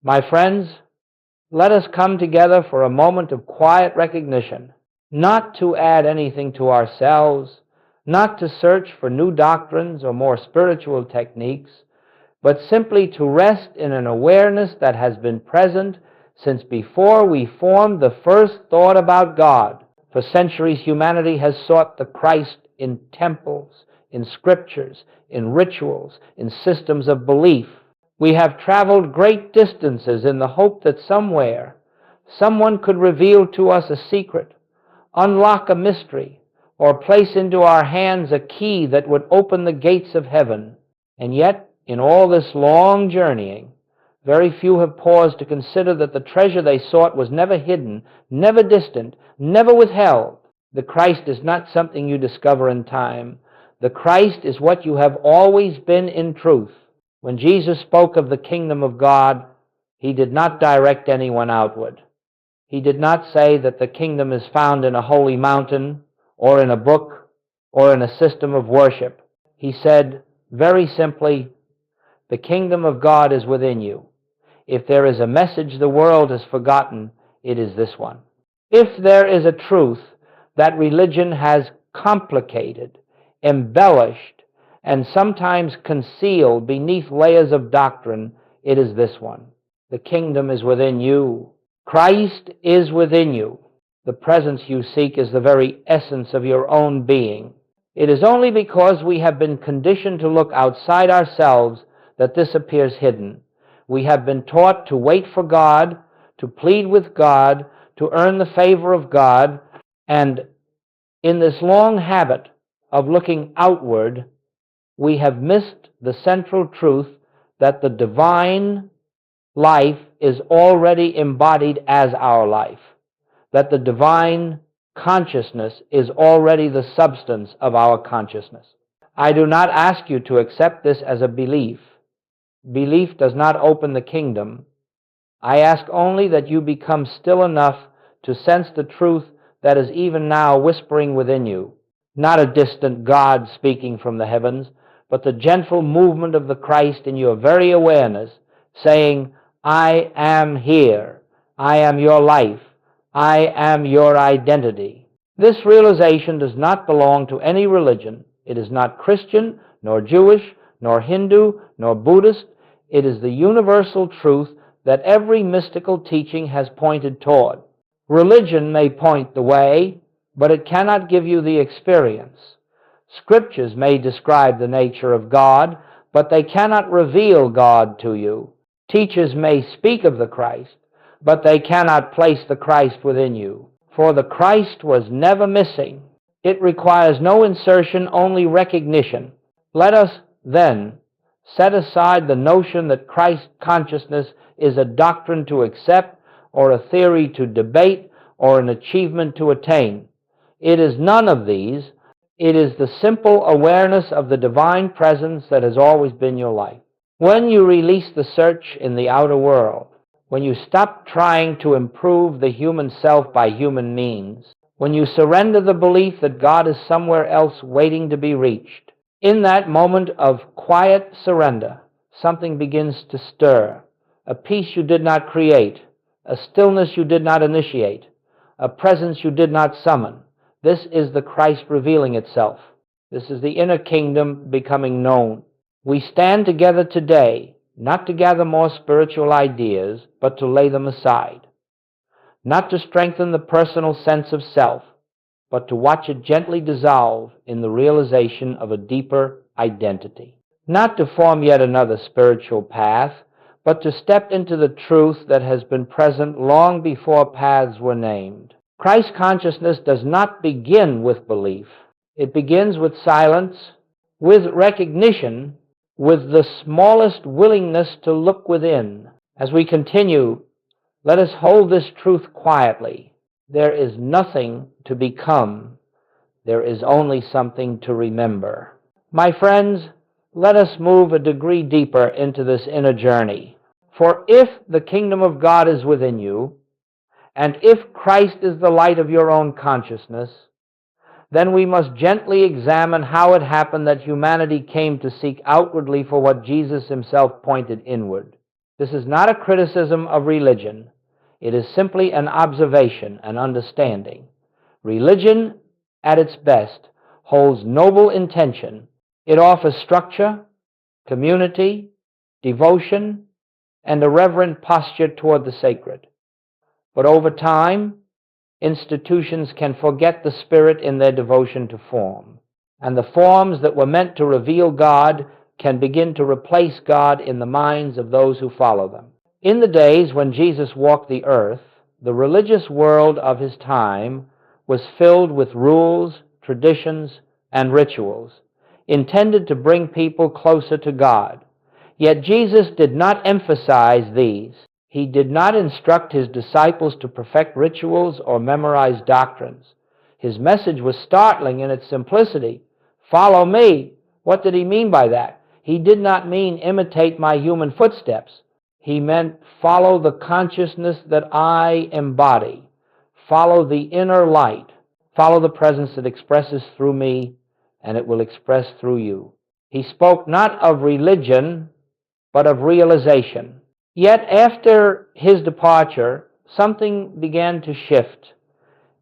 My friends, let us come together for a moment of quiet recognition, not to add anything to ourselves, not to search for new doctrines or more spiritual techniques, but simply to rest in an awareness that has been present since before we formed the first thought about God. For centuries, humanity has sought the Christ in temples, in scriptures, in rituals, in systems of belief. We have traveled great distances in the hope that somewhere someone could reveal to us a secret, unlock a mystery, or place into our hands a key that would open the gates of heaven. And yet, in all this long journeying, very few have paused to consider that the treasure they sought was never hidden, never distant, never withheld. The Christ is not something you discover in time. The Christ is what you have always been in truth. When Jesus spoke of the kingdom of God, he did not direct anyone outward. He did not say that the kingdom is found in a holy mountain, or in a book, or in a system of worship. He said very simply, the kingdom of God is within you. If there is a message the world has forgotten, it is this one. If there is a truth that religion has complicated, embellished, and sometimes concealed beneath layers of doctrine, it is this one. The kingdom is within you. Christ is within you. The presence you seek is the very essence of your own being. It is only because we have been conditioned to look outside ourselves that this appears hidden. We have been taught to wait for God, to plead with God, to earn the favor of God, and in this long habit of looking outward, we have missed the central truth that the divine life is already embodied as our life, that the divine consciousness is already the substance of our consciousness. I do not ask you to accept this as a belief. Belief does not open the kingdom. I ask only that you become still enough to sense the truth that is even now whispering within you, not a distant God speaking from the heavens, but the gentle movement of the Christ in your very awareness, saying, I am here. I am your life. I am your identity. This realization does not belong to any religion. It is not Christian, nor Jewish, nor Hindu, nor Buddhist. It is the universal truth that every mystical teaching has pointed toward. Religion may point the way, but it cannot give you the experience. Scriptures may describe the nature of God, but they cannot reveal God to you. Teachers may speak of the Christ, but they cannot place the Christ within you. For the Christ was never missing. It requires no insertion, only recognition. Let us, then, set aside the notion that Christ consciousness is a doctrine to accept, or a theory to debate, or an achievement to attain. It is none of these. It is the simple awareness of the divine presence that has always been your life. When you release the search in the outer world, when you stop trying to improve the human self by human means, when you surrender the belief that God is somewhere else waiting to be reached, in that moment of quiet surrender, something begins to stir, a peace you did not create, a stillness you did not initiate, a presence you did not summon. This is the Christ revealing itself. This is the inner kingdom becoming known. We stand together today, not to gather more spiritual ideas, but to lay them aside. Not to strengthen the personal sense of self, but to watch it gently dissolve in the realization of a deeper identity. Not to form yet another spiritual path, but to step into the truth that has been present long before paths were named. Christ consciousness does not begin with belief. It begins with silence, with recognition, with the smallest willingness to look within. As we continue, let us hold this truth quietly. There is nothing to become. There is only something to remember. My friends, let us move a degree deeper into this inner journey. For if the kingdom of God is within you, and if Christ is the light of your own consciousness, then we must gently examine how it happened that humanity came to seek outwardly for what Jesus himself pointed inward. This is not a criticism of religion. It is simply an observation, an understanding. Religion, at its best, holds noble intention. It offers structure, community, devotion, and a reverent posture toward the sacred. But over time, institutions can forget the spirit in their devotion to form, and the forms that were meant to reveal God can begin to replace God in the minds of those who follow them. In the days when Jesus walked the earth, the religious world of his time was filled with rules, traditions, and rituals intended to bring people closer to God. Yet Jesus did not emphasize these. He did not instruct his disciples to perfect rituals or memorize doctrines. His message was startling in its simplicity. Follow me. What did he mean by that? He did not mean imitate my human footsteps. He meant follow the consciousness that I embody. Follow the inner light. Follow the presence that expresses through me, and it will express through you. He spoke not of religion, but of realization. Yet after his departure, something began to shift.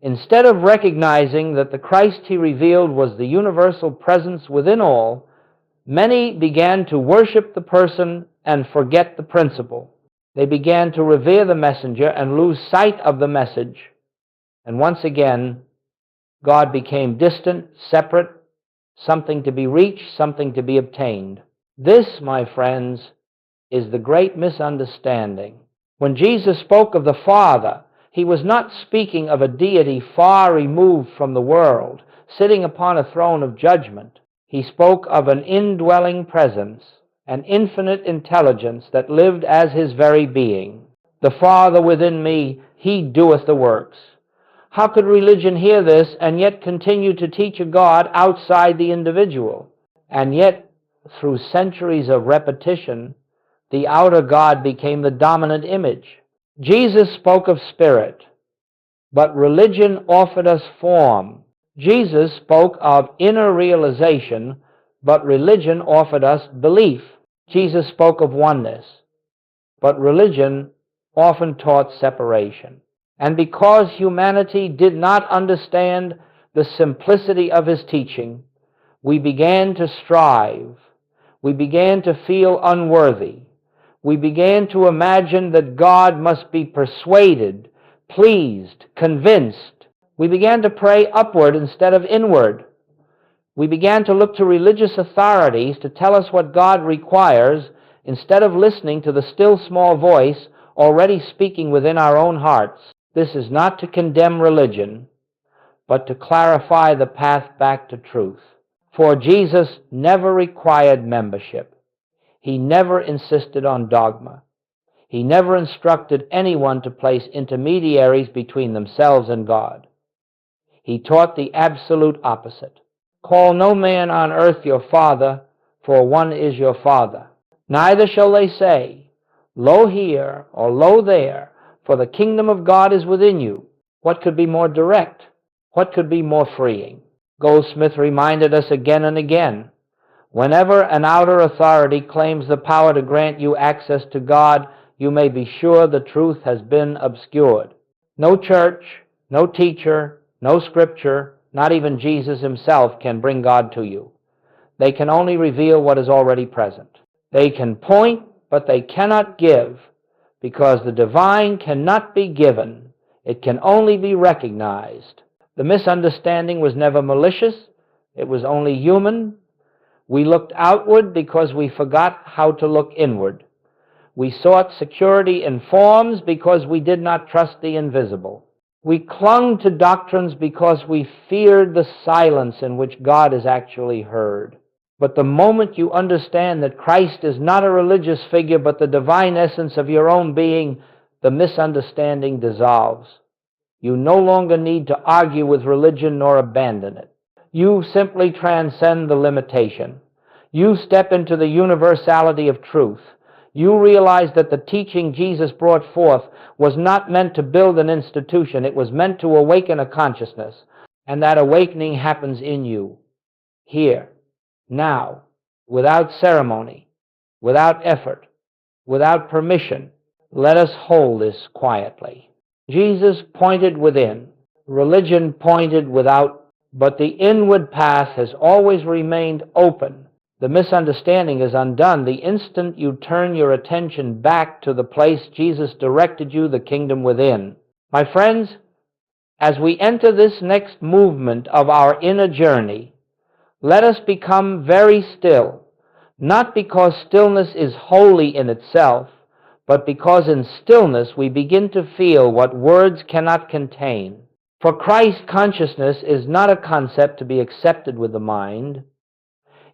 Instead of recognizing that the Christ he revealed was the universal presence within all, many began to worship the person and forget the principle. They began to revere the messenger and lose sight of the message. And once again, God became distant, separate, something to be reached, something to be obtained. This, my friends, is the great misunderstanding. When Jesus spoke of the Father, he was not speaking of a deity far removed from the world, sitting upon a throne of judgment. He spoke of an indwelling presence, an infinite intelligence that lived as his very being. The Father within me, he doeth the works. How could religion hear this and yet continue to teach a God outside the individual? And yet, through centuries of repetition, the outer God became the dominant image. Jesus spoke of spirit, but religion offered us form. Jesus spoke of inner realization, but religion offered us belief. Jesus spoke of oneness, but religion often taught separation. And because humanity did not understand the simplicity of his teaching, we began to strive. We began to feel unworthy. We began to imagine that God must be persuaded, pleased, convinced. We began to pray upward instead of inward. We began to look to religious authorities to tell us what God requires instead of listening to the still small voice already speaking within our own hearts. This is not to condemn religion, but to clarify the path back to truth. For Jesus never required membership. He never insisted on dogma. He never instructed anyone to place intermediaries between themselves and God. He taught the absolute opposite. Call no man on earth your father, for one is your Father. Neither shall they say, Lo here, or Lo there, for the kingdom of God is within you. What could be more direct? What could be more freeing? Goldsmith reminded us again and again, whenever an outer authority claims the power to grant you access to God, you may be sure the truth has been obscured. No church, no teacher, no scripture, not even Jesus himself can bring God to you. They can only reveal what is already present. They can point, but they cannot give, because the divine cannot be given. It can only be recognized. The misunderstanding was never malicious. It was only human. We looked outward because we forgot how to look inward. We sought security in forms because we did not trust the invisible. We clung to doctrines because we feared the silence in which God is actually heard. But the moment you understand that Christ is not a religious figure but the divine essence of your own being, the misunderstanding dissolves. You no longer need to argue with religion nor abandon it. You simply transcend the limitation. You step into the universality of truth. You realize that the teaching Jesus brought forth was not meant to build an institution. It was meant to awaken a consciousness. And that awakening happens in you, here, now, without ceremony, without effort, without permission. Let us hold this quietly. Jesus pointed within. Religion pointed without, but the inward path has always remained open. The misunderstanding is undone the instant you turn your attention back to the place Jesus directed you, the kingdom within. My friends, as we enter this next movement of our inner journey, let us become very still, not because stillness is holy in itself, but because in stillness we begin to feel what words cannot contain. For Christ consciousness is not a concept to be accepted with the mind.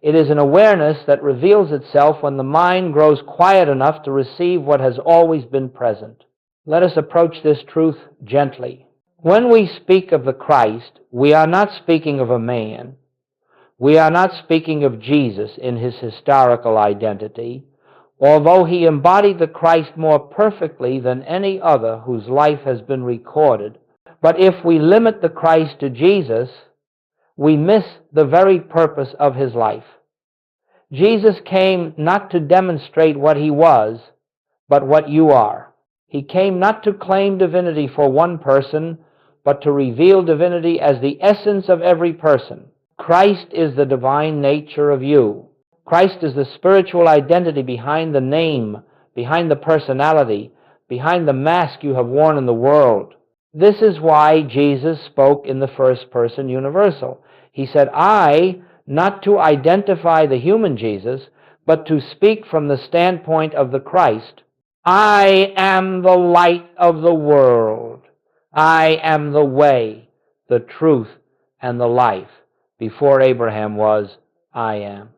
It is an awareness that reveals itself when the mind grows quiet enough to receive what has always been present. Let us approach this truth gently. When we speak of the Christ, we are not speaking of a man. We are not speaking of Jesus in his historical identity, although he embodied the Christ more perfectly than any other whose life has been recorded. But if we limit the Christ to Jesus, we miss the very purpose of his life. Jesus came not to demonstrate what he was, but what you are. He came not to claim divinity for one person, but to reveal divinity as the essence of every person. Christ is the divine nature of you. Christ is the spiritual identity behind the name, behind the personality, behind the mask you have worn in the world. This is why Jesus spoke in the first person universal. He said, I, not to identify the human Jesus, but to speak from the standpoint of the Christ. I am the light of the world. I am the way, the truth, and the life. Before Abraham was, I am.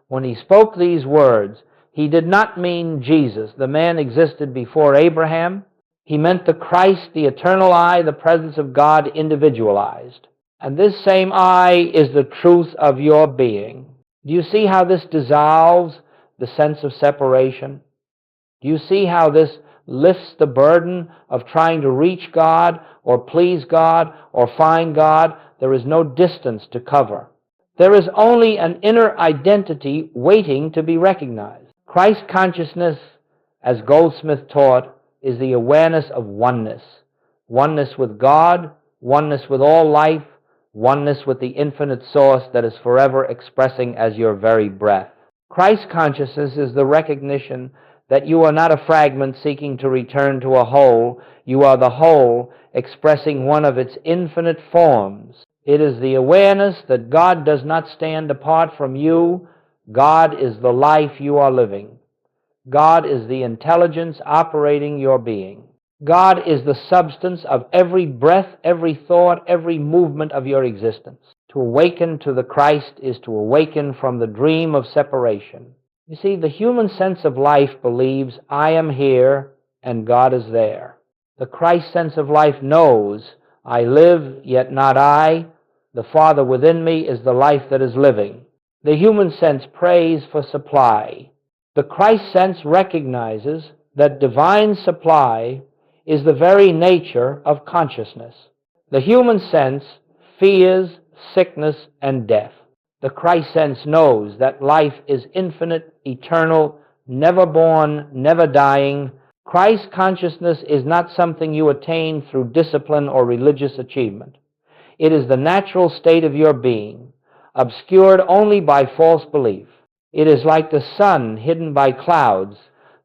When he spoke these words, he did not mean Jesus. The man existed before Abraham. He meant the Christ, the eternal I, the presence of God individualized. And this same I is the truth of your being. Do you see how this dissolves the sense of separation? Do you see how this lifts the burden of trying to reach God or please God or find God? There is no distance to cover. There is only an inner identity waiting to be recognized. Christ consciousness, as Goldsmith taught, is the awareness of oneness. Oneness with God, oneness with all life, oneness with the infinite source that is forever expressing as your very breath. Christ consciousness is the recognition that you are not a fragment seeking to return to a whole. You are the whole expressing one of its infinite forms. It is the awareness that God does not stand apart from you. God is the life you are living. God is the intelligence operating your being. God is the substance of every breath, every thought, every movement of your existence. To awaken to the Christ is to awaken from the dream of separation. You see, the human sense of life believes, I am here and God is there. The Christ sense of life knows, I live, yet not I. The Father within me is the life that is living. The human sense prays for supply. The Christ sense recognizes that divine supply is the very nature of consciousness. The human sense fears sickness and death. The Christ sense knows that life is infinite, eternal, never born, never dying. Christ consciousness is not something you attain through discipline or religious achievement. It is the natural state of your being, obscured only by false belief. It is like the sun hidden by clouds.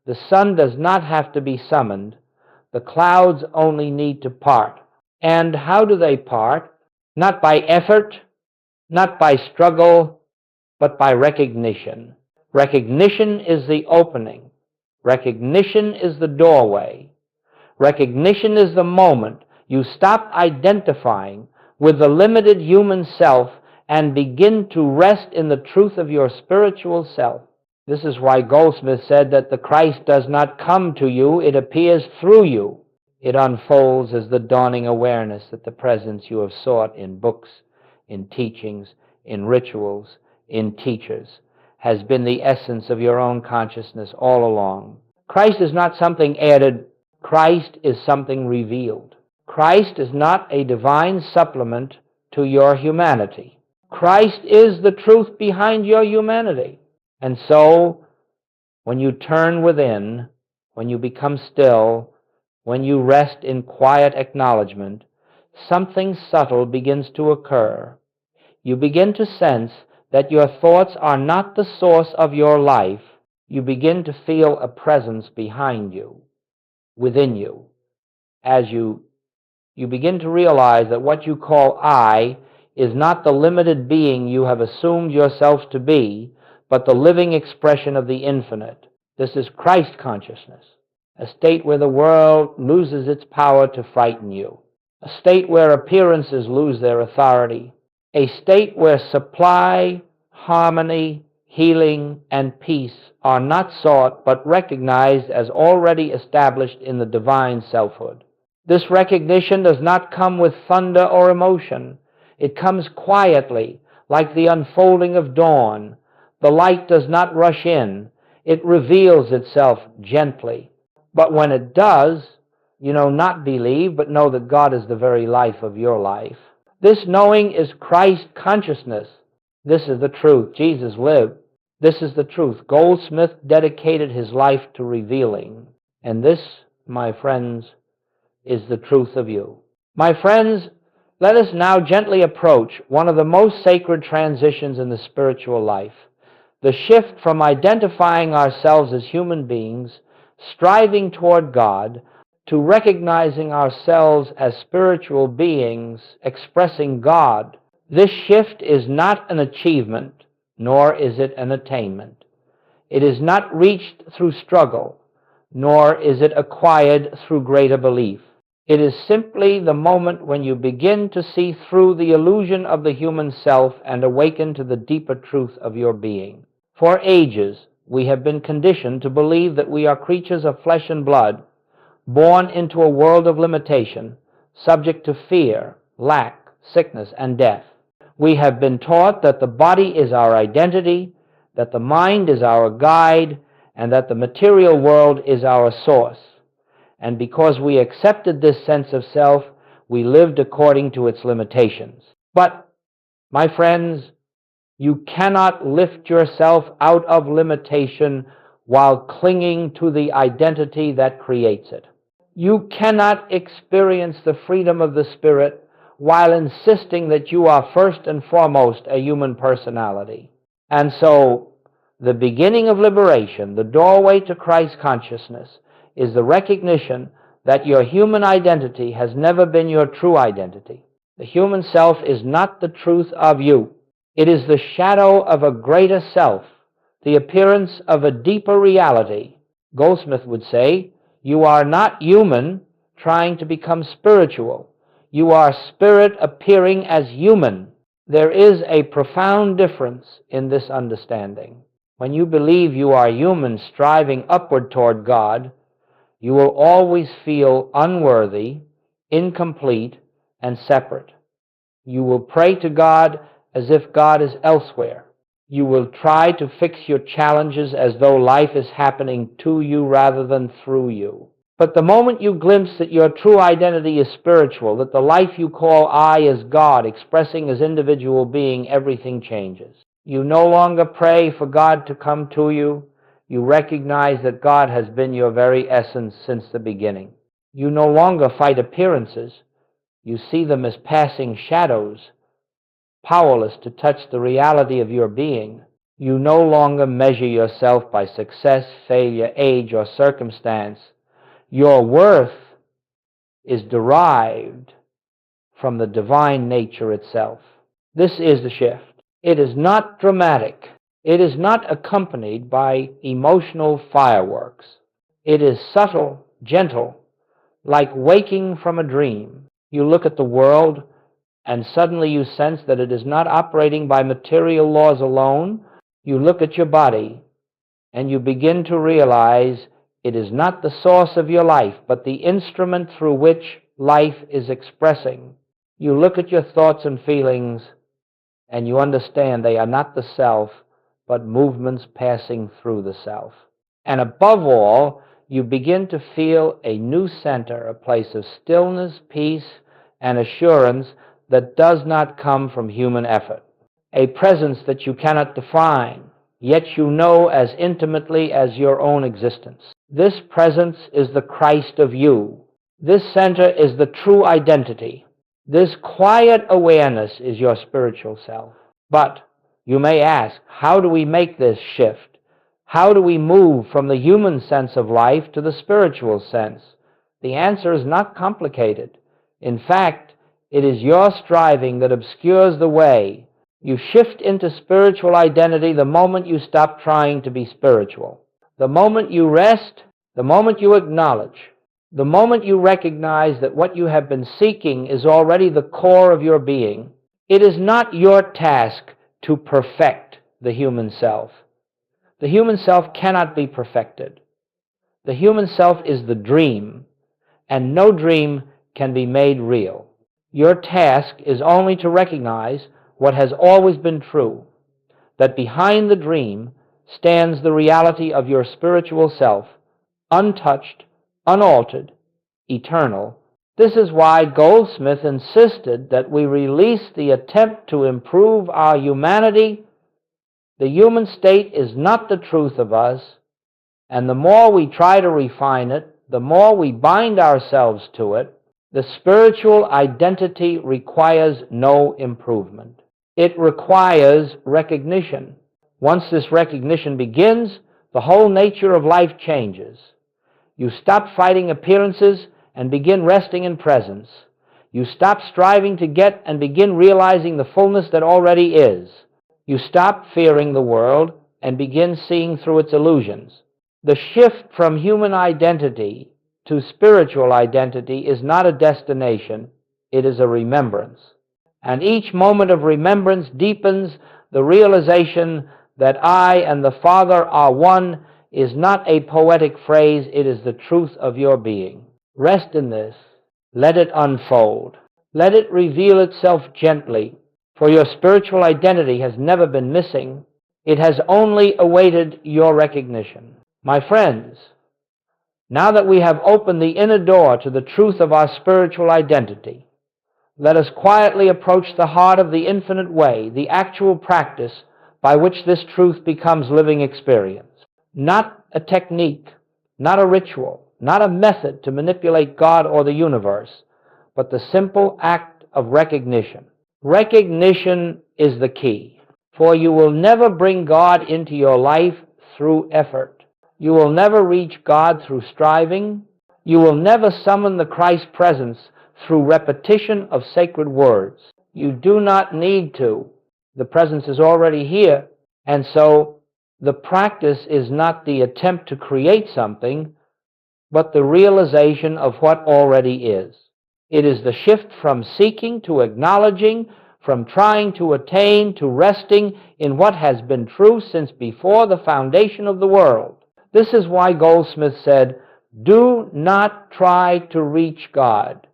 The sun does not have to be summoned. The clouds only need to part. And how do they part? Not by effort, not by struggle, but by recognition. Recognition is the opening. Recognition is the doorway. Recognition is the moment you stop identifying with the limited human self and begin to rest in the truth of your spiritual self. This is why Goldsmith said that the Christ does not come to you, it appears through you. It unfolds as the dawning awareness that the presence you have sought in books, in teachings, in rituals, in teachers, has been the essence of your own consciousness all along. Christ is not something added. Christ is something revealed. Christ is not a divine supplement to your humanity. Christ is the truth behind your humanity. And so, when you turn within, when you become still, when you rest in quiet acknowledgement, something subtle begins to occur. You begin to sense that your thoughts are not the source of your life. You begin to feel a presence behind you, within you, as you begin to realize that what you call I is not the limited being you have assumed yourself to be, but the living expression of the infinite. This is Christ consciousness, a state where the world loses its power to frighten you, a state where appearances lose their authority, a state where supply, harmony, healing, and peace are not sought but recognized as already established in the divine selfhood. This recognition does not come with thunder or emotion. It comes quietly, like the unfolding of dawn. The light does not rush in. It reveals itself gently. But when it does, not believe, but know that God is the very life of your life. This knowing is Christ consciousness. This is the truth. Jesus lived. This is the truth. Goldsmith dedicated his life to revealing. And this, my friends, is the truth of you. My friends, let us now gently approach one of the most sacred transitions in the spiritual life, the shift from identifying ourselves as human beings, striving toward God, to recognizing ourselves as spiritual beings expressing God. This shift is not an achievement, nor is it an attainment. It is not reached through struggle, nor is it acquired through greater belief. It is simply the moment when you begin to see through the illusion of the human self and awaken to the deeper truth of your being. For ages, we have been conditioned to believe that we are creatures of flesh and blood, born into a world of limitation, subject to fear, lack, sickness, and death. We have been taught that the body is our identity, that the mind is our guide, and that the material world is our source. And because we accepted this sense of self, we lived according to its limitations. But, my friends, you cannot lift yourself out of limitation while clinging to the identity that creates it. You cannot experience the freedom of the Spirit while insisting that you are first and foremost a human personality. And so, the beginning of liberation, the doorway to Christ consciousness, is the recognition that your human identity has never been your true identity. The human self is not the truth of you. It is the shadow of a greater self, the appearance of a deeper reality. Goldsmith would say, you are not human trying to become spiritual. You are spirit appearing as human. There is a profound difference in this understanding. When you believe you are human striving upward toward God, you will always feel unworthy, incomplete, and separate. You will pray to God as if God is elsewhere. You will try to fix your challenges as though life is happening to you rather than through you. But the moment you glimpse that your true identity is spiritual, that the life you call I is God, expressing as individual being, everything changes. You no longer pray for God to come to you. You recognize that God has been your very essence since the beginning. You no longer fight appearances. You see them as passing shadows, powerless to touch the reality of your being. You no longer measure yourself by success, failure, age, or circumstance. Your worth is derived from the divine nature itself. This is the shift. It is not dramatic. It is not accompanied by emotional fireworks. It is subtle, gentle, like waking from a dream. You look at the world, and suddenly you sense that it is not operating by material laws alone. You look at your body, and you begin to realize it is not the source of your life, but the instrument through which life is expressing. You look at your thoughts and feelings, and you understand they are not the self, but movements passing through the self. And above all, you begin to feel a new center, a place of stillness, peace, and assurance that does not come from human effort. A presence that you cannot define, yet you know as intimately as your own existence. This presence is the Christ of you. This center is the true identity. This quiet awareness is your spiritual self. But you may ask, how do we make this shift? How do we move from the human sense of life to the spiritual sense? The answer is not complicated. In fact, it is your striving that obscures the way. You shift into spiritual identity the moment you stop trying to be spiritual. The moment you rest, the moment you acknowledge, the moment you recognize that what you have been seeking is already the core of your being. It is not your task to perfect the human self. The human self cannot be perfected. The human self is the dream, and no dream can be made real. Your task is only to recognize what has always been true, that behind the dream stands the reality of your spiritual self, untouched, unaltered, eternal. This is why Goldsmith insisted that we release the attempt to improve our humanity. The human state is not the truth of us, and the more we try to refine it, the more we bind ourselves to it. The spiritual identity requires no improvement. It requires recognition. Once this recognition begins, the whole nature of life changes. You stop fighting appearances and begin resting in presence. You stop striving to get and begin realizing the fullness that already is. You stop fearing the world and begin seeing through its illusions. The shift from human identity to spiritual identity is not a destination, it is a remembrance. And each moment of remembrance deepens the realization that I and the Father are one is not a poetic phrase, it is the truth of your being. Rest in this. Let it unfold. Let it reveal itself gently, for your spiritual identity has never been missing. It has only awaited your recognition. My friends, now that we have opened the inner door to the truth of our spiritual identity, let us quietly approach the heart of the infinite way, the actual practice by which this truth becomes living experience. Not a technique, not a ritual, not a method to manipulate God or the universe, but the simple act of recognition. Recognition is the key, for you will never bring God into your life through effort. You will never reach God through striving. You will never summon the Christ presence through repetition of sacred words. You do not need to. The presence is already here, and so the practice is not the attempt to create something, but the realization of what already is. It is the shift from seeking to acknowledging, from trying to attain to resting in what has been true since before the foundation of the world. This is why Goldsmith said, "Do not try to reach God.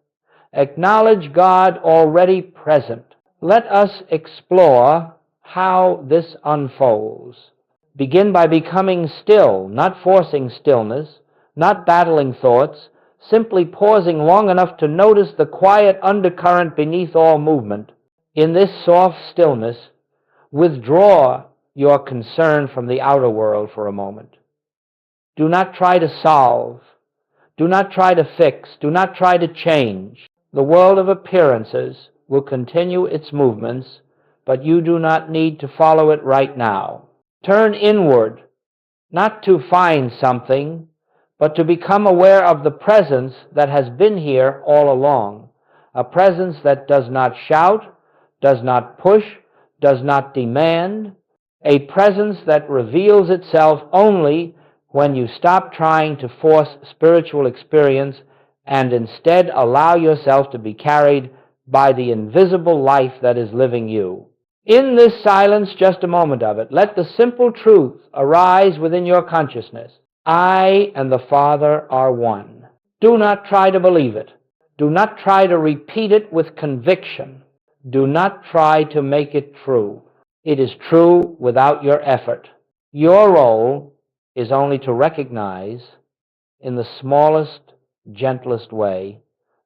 Acknowledge God already present." Let us explore how this unfolds. Begin by becoming still, not forcing stillness, not battling thoughts, simply pausing long enough to notice the quiet undercurrent beneath all movement. In this soft stillness, withdraw your concern from the outer world for a moment. Do not try to solve. Do not try to fix. Do not try to change. The world of appearances will continue its movements, but you do not need to follow it right now. Turn inward, not to find something, but to become aware of the presence that has been here all along, a presence that does not shout, does not push, does not demand, a presence that reveals itself only when you stop trying to force spiritual experience and instead allow yourself to be carried by the invisible life that is living you. In this silence, just a moment of it, let the simple truth arise within your consciousness. I and the Father are one. Do not try to believe it. Do not try to repeat it with conviction. Do not try to make it true. It is true without your effort. Your role is only to recognize in the smallest, gentlest way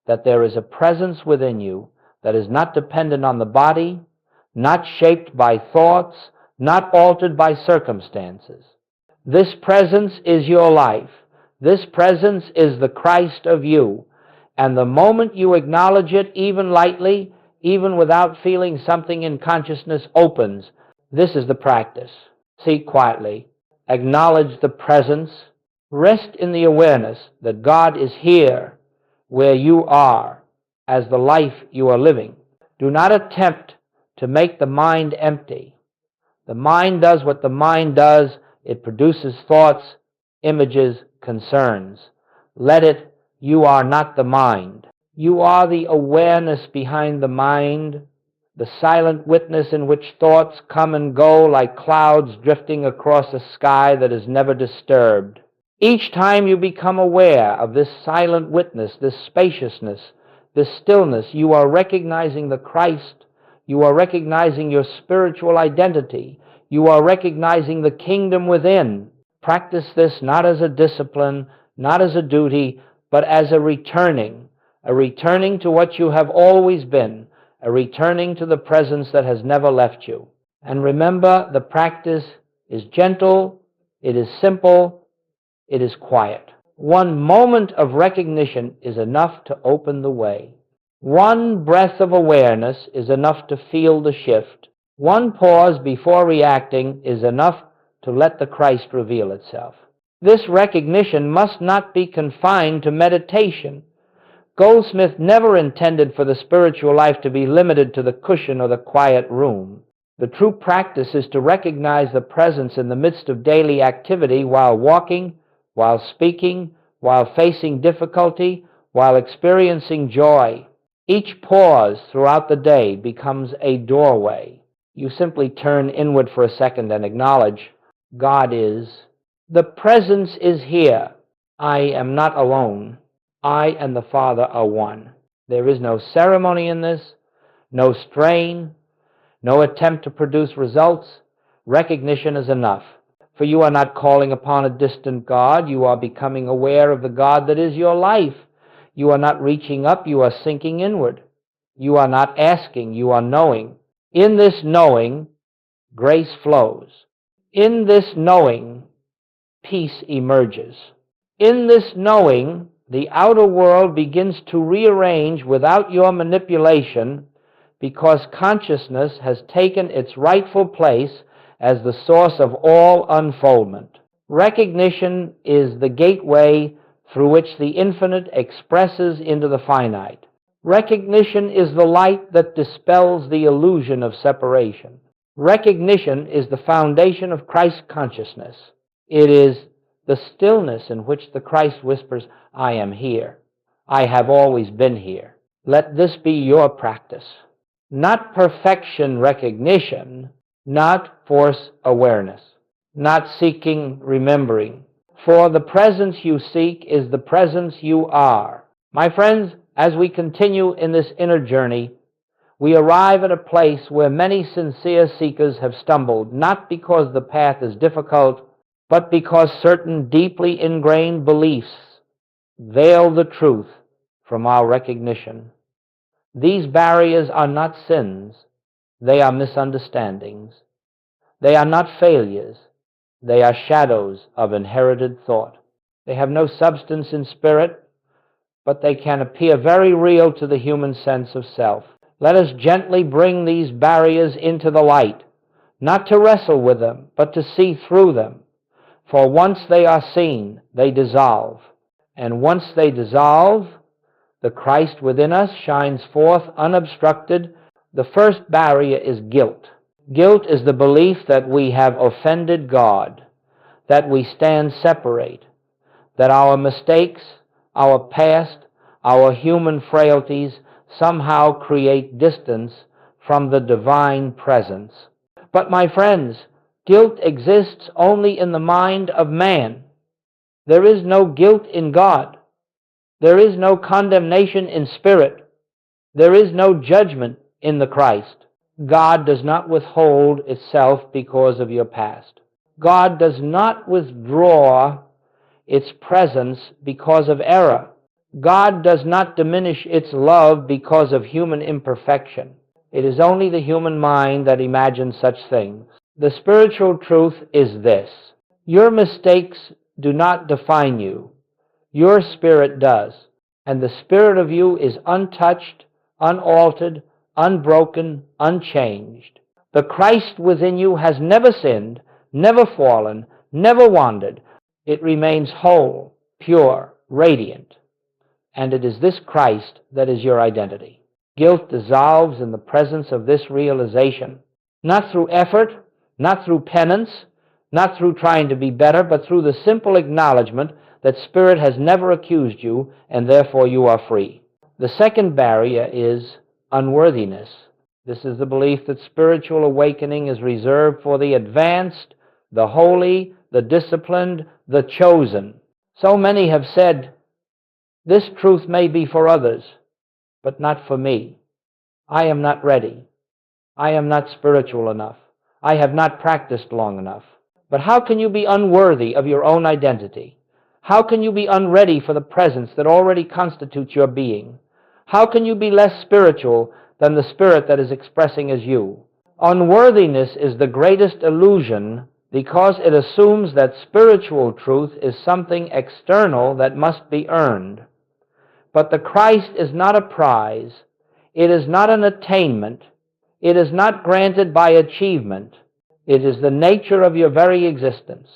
that there is a presence within you that is not dependent on the body, not shaped by thoughts, not altered by circumstances. This presence is your life. This presence is the Christ of you. And the moment you acknowledge it, even lightly, even without feeling something in consciousness opens, this is the practice. Seek quietly. Acknowledge the presence. Rest in the awareness that God is here where you are as the life you are living. Do not attempt to make the mind empty. The mind does what the mind does. It produces thoughts, images, concerns. Let it. You are not the mind. You are the awareness behind the mind, the silent witness in which thoughts come and go like clouds drifting across a sky that is never disturbed. Each time you become aware of this silent witness, this spaciousness, this stillness, you are recognizing the Christ. You are recognizing your spiritual identity. You are recognizing the kingdom within. Practice this not as a discipline, not as a duty, but as a returning to what you have always been, a returning to the presence that has never left you. And remember, the practice is gentle, it is simple, it is quiet. One moment of recognition is enough to open the way. One breath of awareness is enough to feel the shift. One pause before reacting is enough to let the Christ reveal itself. This recognition must not be confined to meditation. Goldsmith never intended for the spiritual life to be limited to the cushion or the quiet room. The true practice is to recognize the presence in the midst of daily activity while walking, while speaking, while facing difficulty, while experiencing joy. Each pause throughout the day becomes a doorway. You simply turn inward for a second and acknowledge, God is. The presence is here. I am not alone. I and the Father are one. There is no ceremony in this, no strain, no attempt to produce results. Recognition is enough. For you are not calling upon a distant God. You are becoming aware of the God that is your life. You are not reaching up. You are sinking inward. You are not asking. You are knowing. In this knowing, grace flows. In this knowing, peace emerges. In this knowing, the outer world begins to rearrange without your manipulation because consciousness has taken its rightful place as the source of all unfoldment. Recognition is the gateway through which the infinite expresses into the finite. Recognition is the light that dispels the illusion of separation. Recognition is the foundation of Christ consciousness. It is the stillness in which the Christ whispers, I am here. I have always been here. Let this be your practice. Not perfection recognition, not force awareness, not seeking remembering. For the presence you seek is the presence you are. My friends, as we continue in this inner journey, we arrive at a place where many sincere seekers have stumbled, not because the path is difficult, but because certain deeply ingrained beliefs veil the truth from our recognition. These barriers are not sins. They are misunderstandings. They are not failures. They are shadows of inherited thought. They have no substance in spirit, but they can appear very real to the human sense of self. Let us gently bring these barriers into the light, not to wrestle with them, but to see through them. For once they are seen, they dissolve. And once they dissolve, the Christ within us shines forth unobstructed. The first barrier is guilt. Guilt is the belief that we have offended God, that we stand separate, that our mistakes, our past, our human frailties somehow create distance from the divine presence. But my friends, guilt exists only in the mind of man. There is no guilt in God. There is no condemnation in spirit. There is no judgment in the Christ. God does not withhold itself because of your past. God does not withdraw its presence because of error. God does not diminish its love because of human imperfection. It is only the human mind that imagines such things. The spiritual truth is this: your mistakes do not define you. Your spirit does. And the spirit of you is untouched, unaltered, unbroken, unchanged. The Christ within you has never sinned, never fallen, never wandered. It remains whole, pure, radiant. And it is this Christ that is your identity. Guilt dissolves in the presence of this realization, not through effort, not through penance, not through trying to be better, but through the simple acknowledgement that Spirit has never accused you, and therefore you are free. The second barrier is unworthiness. This is the belief that spiritual awakening is reserved for the advanced, the holy, the disciplined, the chosen. So many have said, this truth may be for others, but not for me. I am not ready. I am not spiritual enough. I have not practiced long enough. But how can you be unworthy of your own identity? How can you be unready for the presence that already constitutes your being? How can you be less spiritual than the spirit that is expressing as you? Unworthiness is the greatest illusion because it assumes that spiritual truth is something external that must be earned. But the Christ is not a prize. It is not an attainment. It is not granted by achievement. It is the nature of your very existence.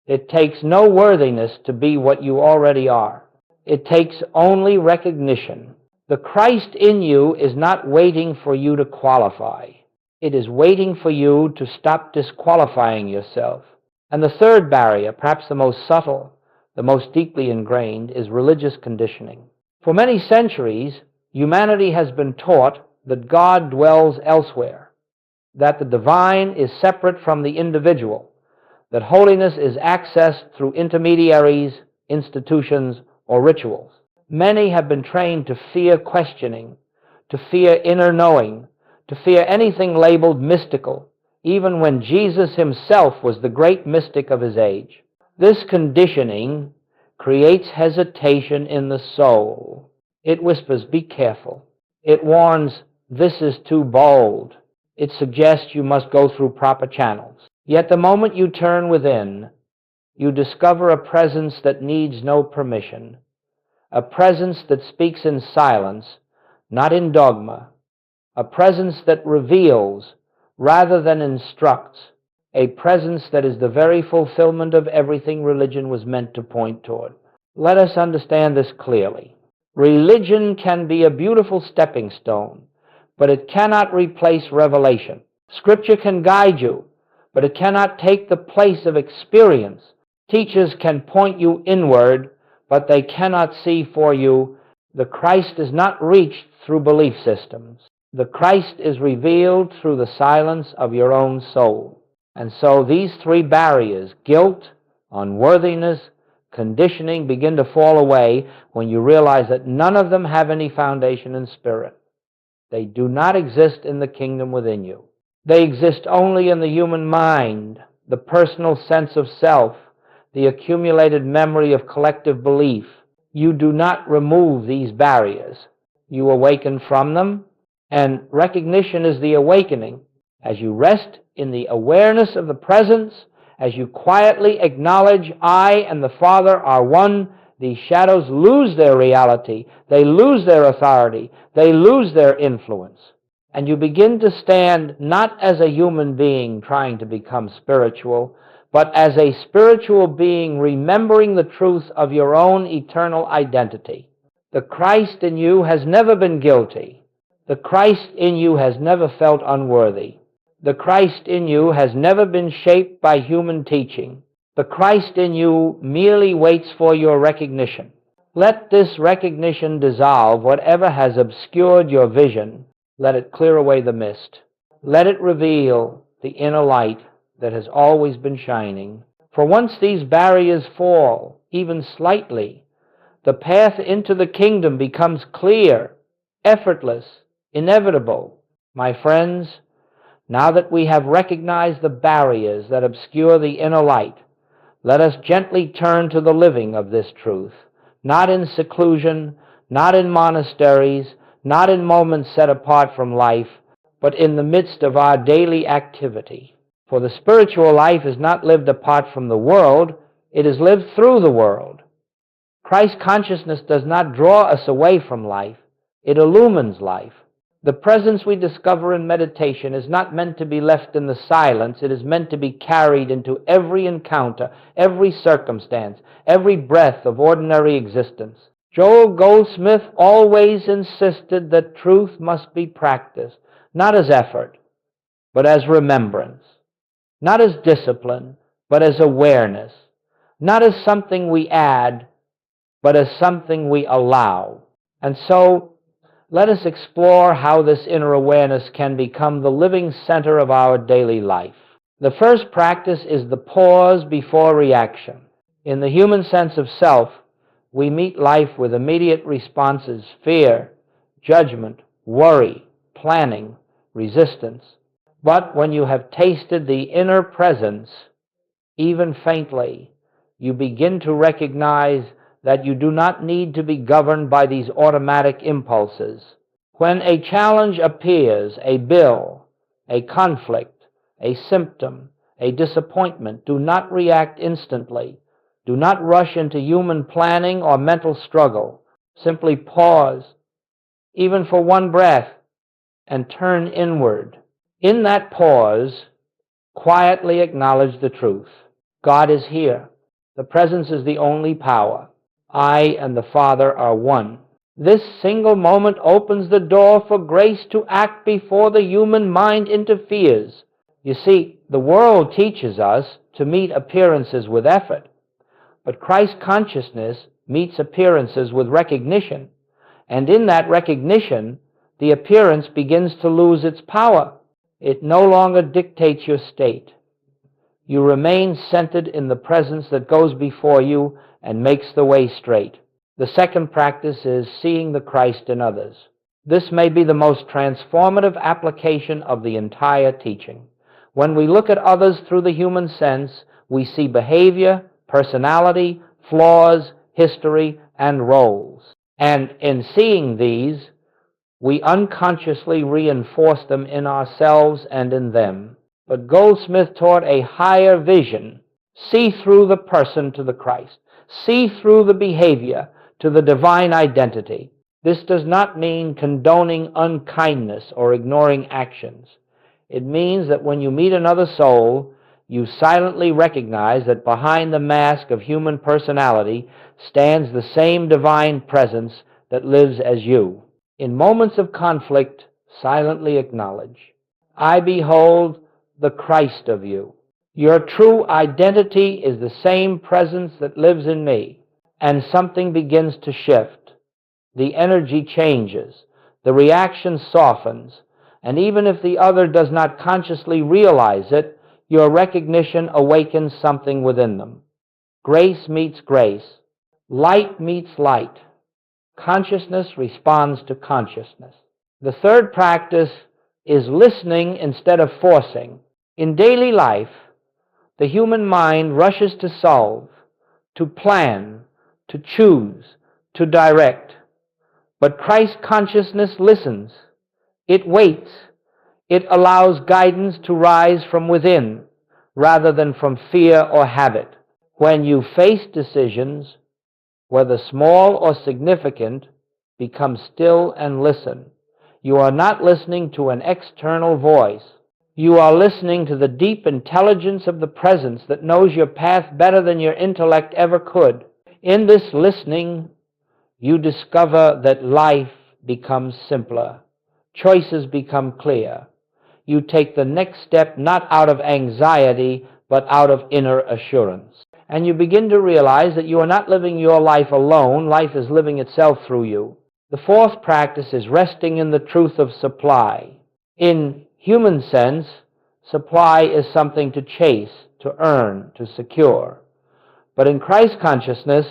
It takes no worthiness to be what you already are. It takes only recognition. The Christ in you is not waiting for you to qualify. It is waiting for you to stop disqualifying yourself. And the third barrier, perhaps the most subtle, the most deeply ingrained, is religious conditioning. For many centuries, humanity has been taught that God dwells elsewhere, that the divine is separate from the individual, that holiness is accessed through intermediaries, institutions, or rituals. Many have been trained to fear questioning, to fear inner knowing, to fear anything labeled mystical, even when Jesus himself was the great mystic of his age. This conditioning creates hesitation in the soul. It whispers, be careful. It warns, this is too bold. It suggests you must go through proper channels. Yet the moment you turn within, you discover a presence that needs no permission, a presence that speaks in silence, not in dogma, a presence that reveals rather than instructs, a presence that is the very fulfillment of everything religion was meant to point toward. Let us understand this clearly. Religion can be a beautiful stepping stone, but it cannot replace revelation. Scripture can guide you, but it cannot take the place of experience. Teachers can point you inward, but they cannot see for you. The Christ is not reached through belief systems. The Christ is revealed through the silence of your own soul. And so these three barriers, guilt, unworthiness, conditioning, begin to fall away when you realize that none of them have any foundation in spirit. They do not exist in the kingdom within you. They exist only in the human mind, the personal sense of self, the accumulated memory of collective belief. You do not remove these barriers. You awaken from them, and recognition is the awakening. As you rest in the awareness of the presence, as you quietly acknowledge, I and the Father are one, these shadows lose their reality, they lose their authority, they lose their influence. And you begin to stand not as a human being trying to become spiritual, but as a spiritual being remembering the truth of your own eternal identity. The Christ in you has never been guilty. The Christ in you has never felt unworthy. The Christ in you has never been shaped by human teaching. The Christ in you merely waits for your recognition. Let this recognition dissolve whatever has obscured your vision. Let it clear away the mist. Let it reveal the inner light that has always been shining. For once these barriers fall, even slightly, the path into the kingdom becomes clear, effortless, inevitable. My friends, now that we have recognized the barriers that obscure the inner light, let us gently turn to the living of this truth, not in seclusion, not in monasteries, not in moments set apart from life, but in the midst of our daily activity. For the spiritual life is not lived apart from the world, it is lived through the world. Christ consciousness does not draw us away from life, it illumines life. The presence we discover in meditation is not meant to be left in the silence, it is meant to be carried into every encounter, every circumstance, every breath of ordinary existence. Joel Goldsmith always insisted that truth must be practiced, not as effort, but as remembrance, not as discipline, but as awareness, not as something we add, but as something we allow. And so, let us explore how this inner awareness can become the living center of our daily life. The first practice is the pause before reaction. In the human sense of self, we meet life with immediate responses: fear, judgment, worry, planning, resistance. But when you have tasted the inner presence, even faintly, you begin to recognize that you do not need to be governed by these automatic impulses. When a challenge appears, a bill, a conflict, a symptom, a disappointment, do not react instantly. Do not rush into human planning or mental struggle. Simply pause, even for one breath, and turn inward. In that pause, quietly acknowledge the truth. God is here. The presence is the only power. I and the Father are one. This single moment opens the door for grace to act before the human mind interferes. You see, the world teaches us to meet appearances with effort, but Christ consciousness meets appearances with recognition, and in that recognition, the appearance begins to lose its power. It no longer dictates your state. You remain centered in the presence that goes before you and makes the way straight. The second practice is seeing the Christ in others. This may be the most transformative application of the entire teaching. When we look at others through the human sense, we see behavior, personality, flaws, history, and roles. And in seeing these, we unconsciously reinforce them in ourselves and in them. But Goldsmith taught a higher vision. See through the person to the Christ. See through the behavior to the divine identity. This does not mean condoning unkindness or ignoring actions. It means that when you meet another soul, you silently recognize that behind the mask of human personality stands the same divine presence that lives as you. In moments of conflict, silently acknowledge, I behold the Christ of you. Your true identity is the same presence that lives in me, and something begins to shift. The energy changes, the reaction softens, and even if the other does not consciously realize it, your recognition awakens something within them. Grace meets grace. Light meets light. Consciousness responds to consciousness. The third practice is listening instead of forcing. In daily life, the human mind rushes to solve, to plan, to choose, to direct. But Christ consciousness listens. It waits. It allows guidance to rise from within rather than from fear or habit. When you face decisions, whether small or significant, become still and listen. You are not listening to an external voice. You are listening to the deep intelligence of the presence that knows your path better than your intellect ever could. In this listening, you discover that life becomes simpler. Choices become clear. You take the next step not out of anxiety, but out of inner assurance. And you begin to realize that you are not living your life alone. Life is living itself through you. The fourth practice is resting in the truth of supply. In human sense, supply is something to chase, to earn, to secure. But in Christ consciousness,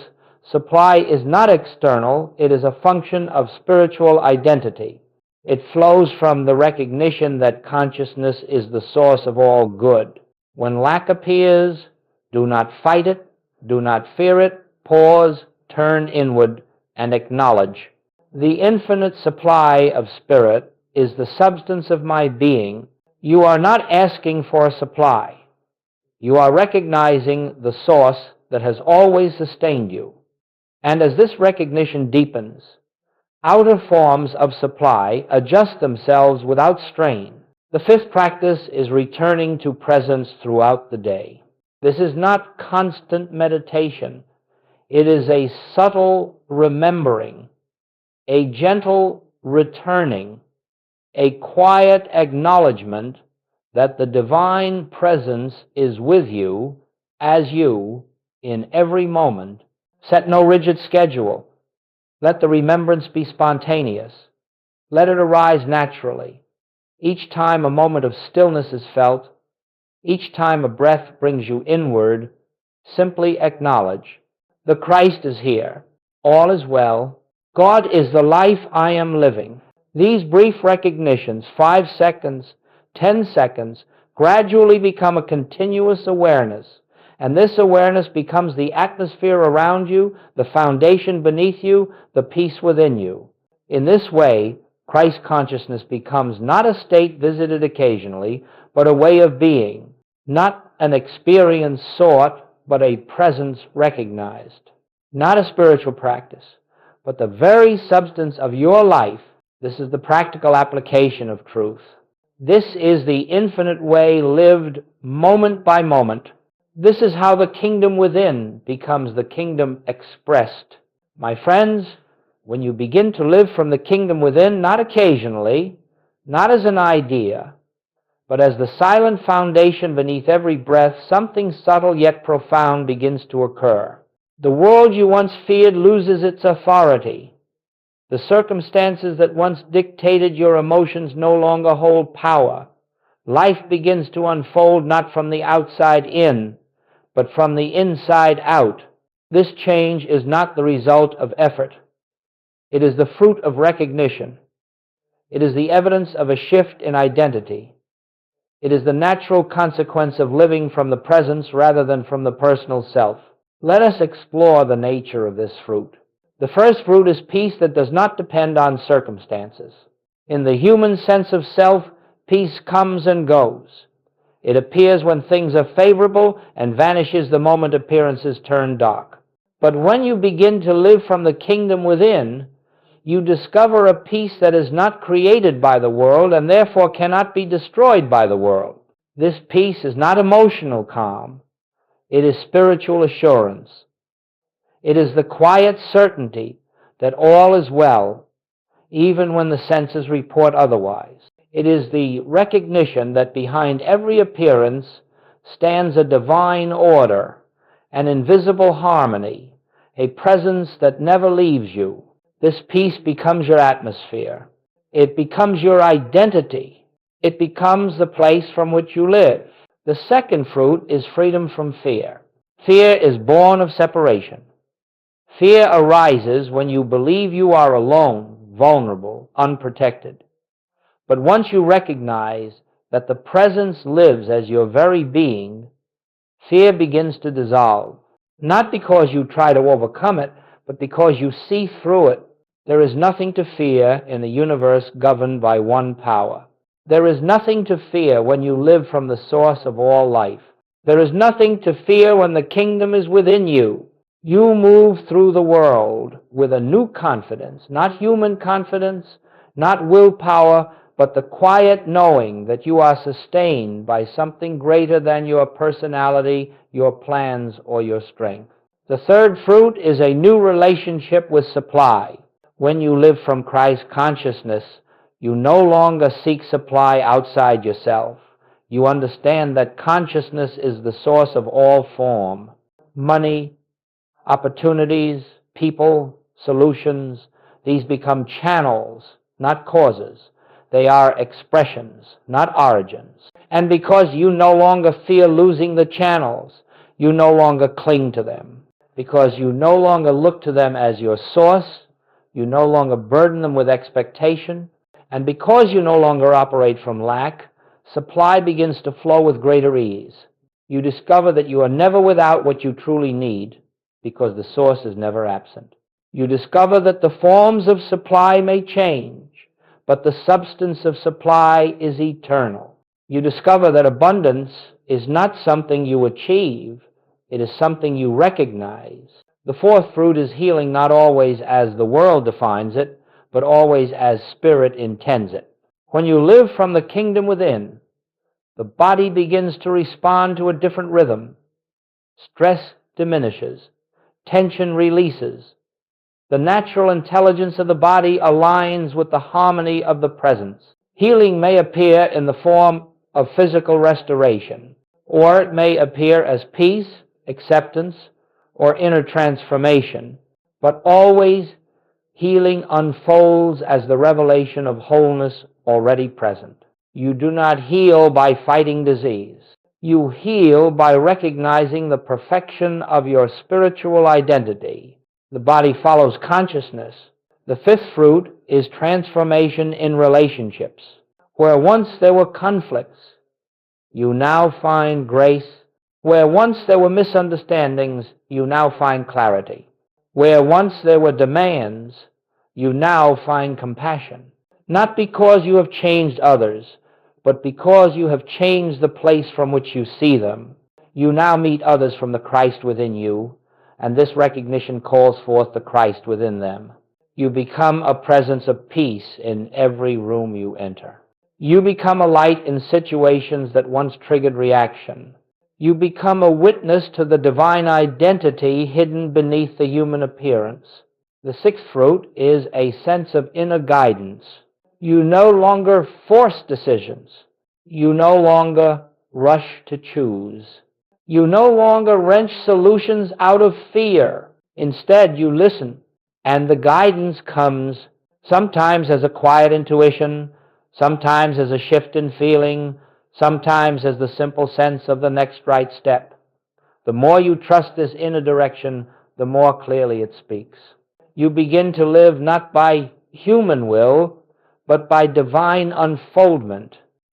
supply is not external. It is a function of spiritual identity. It flows from the recognition that consciousness is the source of all good. When lack appears, do not fight it, do not fear it, pause, turn inward, and acknowledge. The infinite supply of spirit is the substance of my being. You are not asking for a supply. You are recognizing the source that has always sustained you. And as this recognition deepens, outer forms of supply adjust themselves without strain. The fifth practice is returning to presence throughout the day. This is not constant meditation. It is a subtle remembering, a gentle returning, a quiet acknowledgement that the divine presence is with you as you in every moment. Set no rigid schedule. Let the remembrance be spontaneous. Let it arise naturally. Each time a moment of stillness is felt, each time a breath brings you inward, simply acknowledge, the Christ is here. All is well. God is the life I am living. These brief recognitions, 5 seconds, 10 seconds, gradually become a continuous awareness, and this awareness becomes the atmosphere around you, the foundation beneath you, the peace within you. In this way, Christ consciousness becomes not a state visited occasionally, but a way of being, not an experience sought, but a presence recognized. Not a spiritual practice, but the very substance of your life. This is the practical application of truth. This is the infinite way lived moment by moment. This is how the kingdom within becomes the kingdom expressed. My friends, when you begin to live from the kingdom within, not occasionally, not as an idea, but as the silent foundation beneath every breath, something subtle yet profound begins to occur. The world you once feared loses its authority. The circumstances that once dictated your emotions no longer hold power. Life begins to unfold not from the outside in, but from the inside out. This change is not the result of effort. It is the fruit of recognition. It is the evidence of a shift in identity. It is the natural consequence of living from the presence rather than from the personal self. Let us explore the nature of this fruit. The first fruit is peace that does not depend on circumstances. In the human sense of self, peace comes and goes. It appears when things are favorable and vanishes the moment appearances turn dark. But when you begin to live from the kingdom within, you discover a peace that is not created by the world and therefore cannot be destroyed by the world. This peace is not emotional calm. It is spiritual assurance. It is the quiet certainty that all is well, even when the senses report otherwise. It is the recognition that behind every appearance stands a divine order, an invisible harmony, a presence that never leaves you. This peace becomes your atmosphere. It becomes your identity. It becomes the place from which you live. The second fruit is freedom from fear. Fear is born of separation. Fear arises when you believe you are alone, vulnerable, unprotected. But once you recognize that the presence lives as your very being, fear begins to dissolve. Not because you try to overcome it, but because you see through it. There is nothing to fear in a universe governed by one power. There is nothing to fear when you live from the source of all life. There is nothing to fear when the kingdom is within you. You move through the world with a new confidence, not human confidence, not willpower, but the quiet knowing that you are sustained by something greater than your personality, your plans, or your strength. The third fruit is a new relationship with supply. When you live from Christ consciousness, you no longer seek supply outside yourself. You understand that consciousness is the source of all form. Money, opportunities, people, solutions, these become channels, not causes. They are expressions, not origins. And because you no longer fear losing the channels, you no longer cling to them. Because you no longer look to them as your source, you no longer burden them with expectation, and because you no longer operate from lack, supply begins to flow with greater ease. You discover that you are never without what you truly need, because the source is never absent. You discover that the forms of supply may change, but the substance of supply is eternal. You discover that abundance is not something you achieve, it is something you recognize. The fourth fruit is healing, not always as the world defines it, but always as Spirit intends it. When you live from the kingdom within, the body begins to respond to a different rhythm. Stress diminishes. Tension releases. The natural intelligence of the body aligns with the harmony of the presence. Healing may appear in the form of physical restoration, or it may appear as peace, acceptance, or inner transformation, but always healing unfolds as the revelation of wholeness already present. You do not heal by fighting disease. You heal by recognizing the perfection of your spiritual identity. The body follows consciousness. The fifth fruit is transformation in relationships. Where once there were conflicts, you now find grace. Where once there were misunderstandings, you now find clarity. Where once there were demands, you now find compassion. Not because you have changed others, but because you have changed the place from which you see them. You now meet others from the Christ within you, and this recognition calls forth the Christ within them. You become a presence of peace in every room you enter. You become a light in situations that once triggered reaction. You become a witness to the divine identity hidden beneath the human appearance. The sixth fruit is a sense of inner guidance. You no longer force decisions. You no longer rush to choose. You no longer wrench solutions out of fear. Instead, you listen, and the guidance comes sometimes as a quiet intuition, sometimes as a shift in feeling, sometimes as the simple sense of the next right step. The more you trust this inner direction, the more clearly it speaks. You begin to live not by human will, but by divine unfoldment.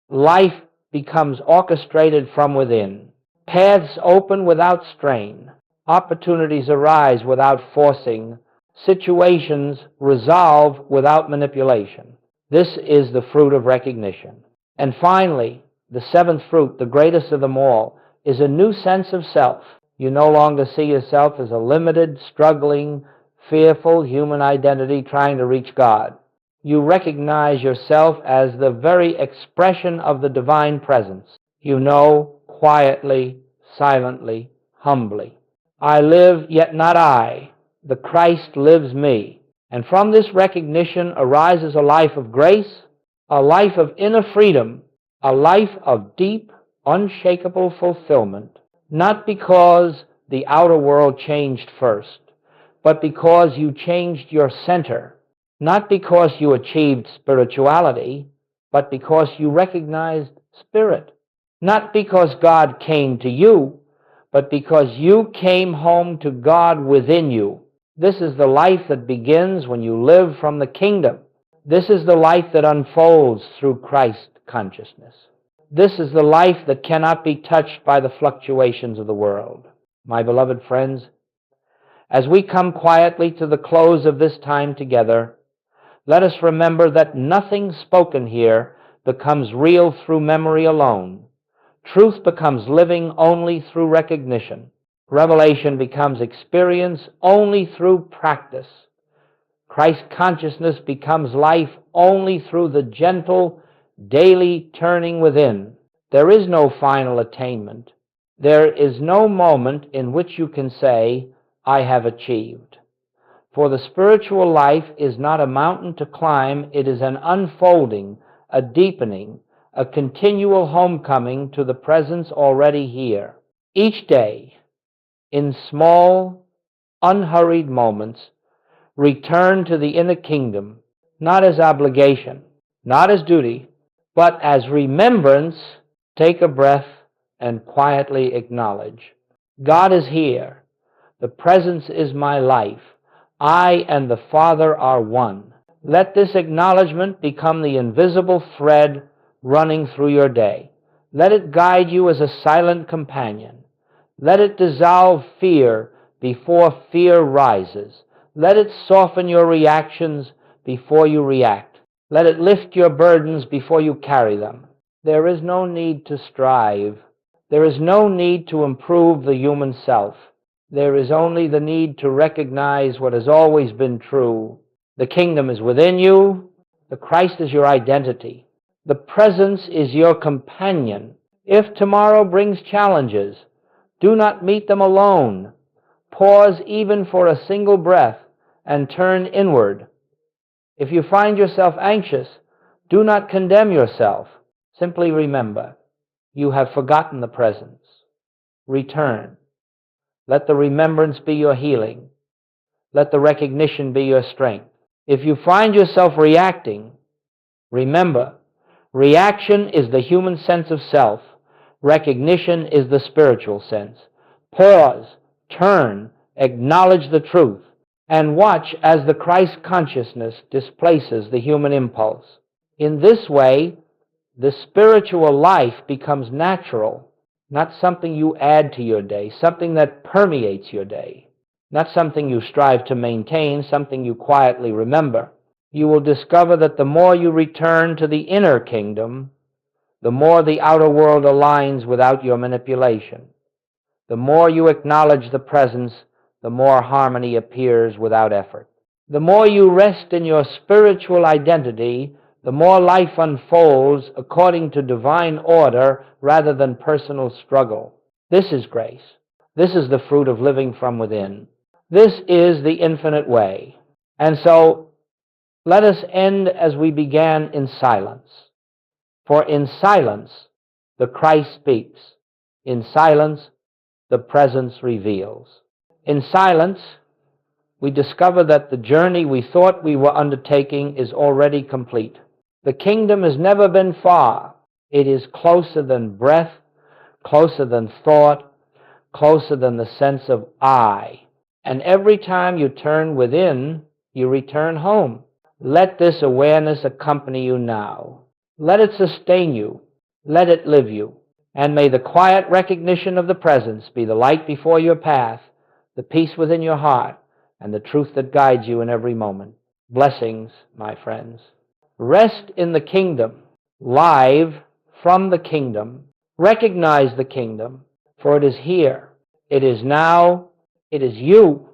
Life becomes orchestrated from within. Paths open without strain. Opportunities arise without forcing. Situations resolve without manipulation. This is the fruit of recognition. And finally, the seventh fruit, the greatest of them all, is a new sense of self. You no longer see yourself as a limited, struggling, fearful human identity trying to reach God. You recognize yourself as the very expression of the divine presence. You know, quietly, silently, humbly, I live, yet not I. The Christ lives me. And from this recognition arises a life of grace, a life of inner freedom, a life of deep, unshakable fulfillment, not because the outer world changed first, but because you changed your center, not because you achieved spirituality, but because you recognized Spirit, not because God came to you, but because you came home to God within you. This is the life that begins when you live from the kingdom. This is the life that unfolds through Christ consciousness. This is the life that cannot be touched by the fluctuations of the world. My beloved friends, as we come quietly to the close of this time together, let us remember that nothing spoken here becomes real through memory alone. Truth becomes living only through recognition. Revelation becomes experience only through practice. Christ consciousness becomes life only through the gentle, daily turning within. There is no final attainment. There is no moment in which you can say, I have achieved. For the spiritual life is not a mountain to climb, it is an unfolding, a deepening, a continual homecoming to the presence already here. Each day, in small, unhurried moments, return to the inner kingdom, not as obligation, not as duty, but as remembrance. Take a breath and quietly acknowledge, God is here. The presence is my life. I and the Father are one. Let this acknowledgement become the invisible thread running through your day. Let it guide you as a silent companion. Let it dissolve fear before fear rises. Let it soften your reactions before you react. Let it lift your burdens before you carry them. There is no need to strive. There is no need to improve the human self. There is only the need to recognize what has always been true. The kingdom is within you. The Christ is your identity. The presence is your companion. If tomorrow brings challenges, do not meet them alone. Pause even for a single breath and turn inward. If you find yourself anxious, do not condemn yourself. Simply remember, you have forgotten the presence. Return. Let the remembrance be your healing. Let the recognition be your strength. If you find yourself reacting, remember, reaction is the human sense of self. Recognition is the spiritual sense. Pause, turn, acknowledge the truth, and watch as the Christ consciousness displaces the human impulse. In this way, the spiritual life becomes natural, not something you add to your day, something that permeates your day, not something you strive to maintain, something you quietly remember. You will discover that the more you return to the inner kingdom, the more the outer world aligns without your manipulation. The more you acknowledge the presence, the more harmony appears without effort. The more you rest in your spiritual identity, the more life unfolds according to divine order rather than personal struggle. This is grace. This is the fruit of living from within. This is the infinite way. And so, let us end as we began, in silence. For in silence, the Christ speaks. In silence, the presence reveals. In silence, we discover that the journey we thought we were undertaking is already complete. The kingdom has never been far. It is closer than breath, closer than thought, closer than the sense of I. And every time you turn within, you return home. Let this awareness accompany you now. Let it sustain you. Let it live you. And may the quiet recognition of the presence be the light before your path, the peace within your heart, and the truth that guides you in every moment. Blessings, my friends. Rest in the kingdom, live from the kingdom. Recognize the kingdom, for it is here. It is now. It is you.